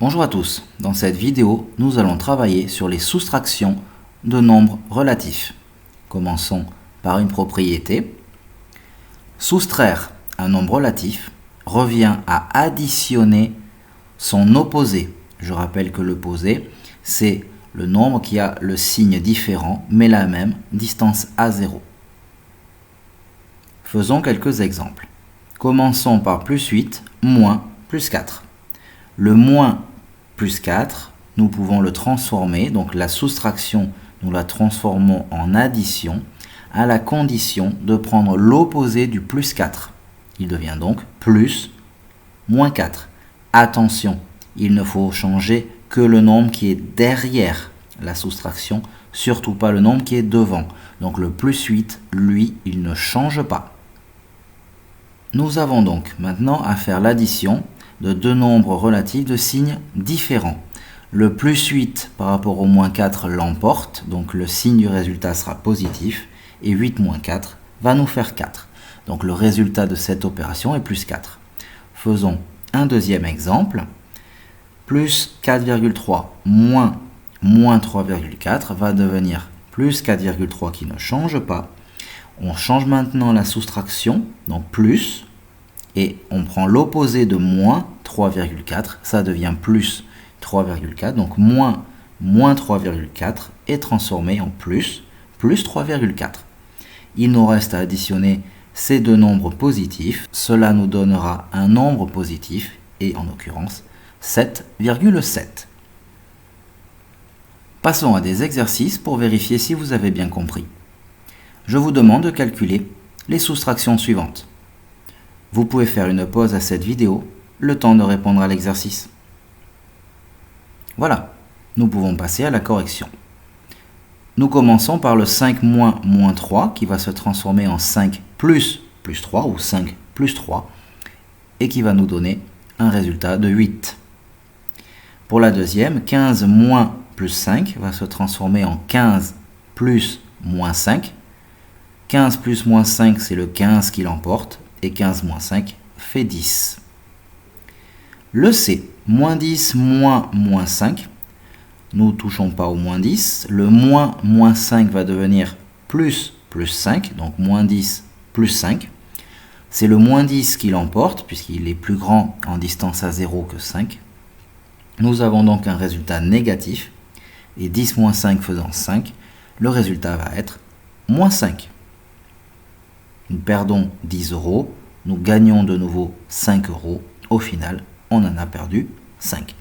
Bonjour à tous, dans cette vidéo, nous allons travailler sur les soustractions de nombres relatifs. Commençons par une propriété. Soustraire un nombre relatif revient à additionner son opposé. Je rappelle que l'opposé, c'est le nombre qui a le signe différent, mais la même distance à 0. Faisons quelques exemples. Commençons par plus 8, moins plus 4. Le moins plus 4, nous pouvons le transformer, donc la soustraction, nous la transformons en addition, à la condition de prendre l'opposé du plus 4. Il devient donc plus moins 4. Attention, il ne faut changer que le nombre qui est derrière la soustraction, surtout pas le nombre qui est devant. Donc le plus 8, lui, il ne change pas. Nous avons donc maintenant à faire l'addition de deux nombres relatifs de signes différents. Le plus 8 par rapport au moins 4 l'emporte, donc le signe du résultat sera positif, et 8 moins 4 va nous faire 4. Donc le résultat de cette opération est plus 4. Faisons un deuxième exemple. Plus 4,3 moins 3,4 va devenir plus 4,3 qui ne change pas. On change maintenant la soustraction, donc plus, et on prend l'opposé de moins 3,4, ça devient plus 3,4, donc moins 3,4 est transformé en plus 3,4. Il nous reste à additionner ces deux nombres positifs, cela nous donnera un nombre positif, et en l'occurrence 7,7. Passons à des exercices pour vérifier si vous avez bien compris. Je vous demande de calculer les soustractions suivantes. Vous pouvez faire une pause à cette vidéo, le temps de répondre à l'exercice. Voilà, nous pouvons passer à la correction. Nous commençons par le 5 moins 3 qui va se transformer en 5 plus 3 ou 5 plus 3 et qui va nous donner un résultat de 8. Pour la deuxième, 15 moins plus 5 va se transformer en 15 plus moins 5. 15 plus moins 5, c'est le 15 qui l'emporte, et 15 moins 5 fait 10. Le C, moins 10 moins 5, nous ne touchons pas au moins 10. Le moins 5 va devenir plus 5, donc moins 10 plus 5. C'est le moins 10 qui l'emporte, puisqu'il est plus grand en distance à 0 que 5. Nous avons donc un résultat négatif, et 10 moins 5 faisant 5, le résultat va être moins 5. Nous perdons 10 euros, nous gagnons de nouveau 5 euros. Au final, on en a perdu 5.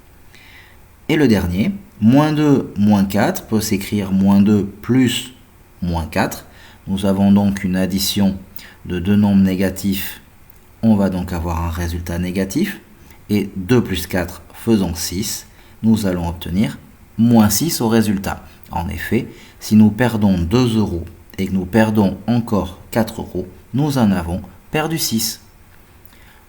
Et le dernier, moins 2, moins 4, peut s'écrire moins 2 plus moins 4. Nous avons donc une addition de deux nombres négatifs. On va donc avoir un résultat négatif. Et 2 plus 4 faisant 6, nous allons obtenir moins 6 au résultat. En effet, si nous perdons 2 euros et que nous perdons encore 4 euros, nous en avons perdu 6.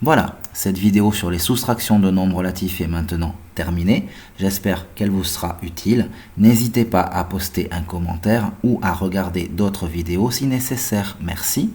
Voilà, cette vidéo sur les soustractions de nombres relatifs est maintenant terminée. J'espère qu'elle vous sera utile. N'hésitez pas à poster un commentaire ou à regarder d'autres vidéos si nécessaire. Merci.